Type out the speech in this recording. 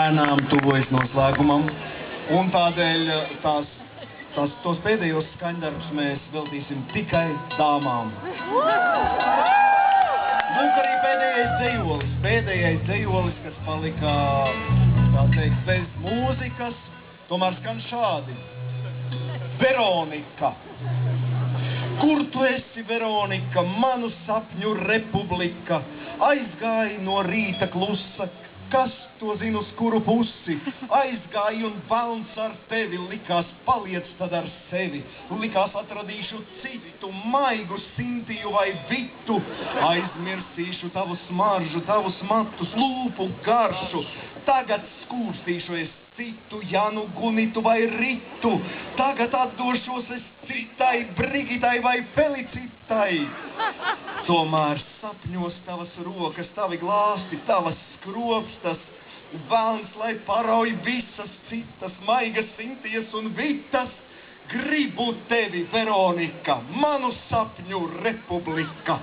lēnām tuvojas noslēgumam, un tādēļ tos pēdējos skaņdarbus mēs veltīsim tikai dāmām. Lūk arī pēdējais dzejolis, kas palika, tā teikt, bez mūzikas, tomēr skan šādi. Veronika. Kur tu esi, Veronika, manu sapņu republika? Aizgāji no rīta klusa, kas to zina uz kuru pusi? Aizgāji un velns ar tevi, likās paliec tad ar sevi. Likās atradīšu citu, maigu Sintiju vai Vitu. Aizmirsīšu tavu smaržu, tavus matus, lūpu garšu. Tagad skūrstīšu es citu, Janu, Gunitu vai Ritu. Tagad atdošos es citai, Brigitai vai Felicitai. Tomēr sapņos tavas rokas, tavi glāsti, tavas skropstas. Velns, lai parauj visas citas, maigas Sintijas un Vitas. Gribu tevi, Veronika, manu sapņu republika.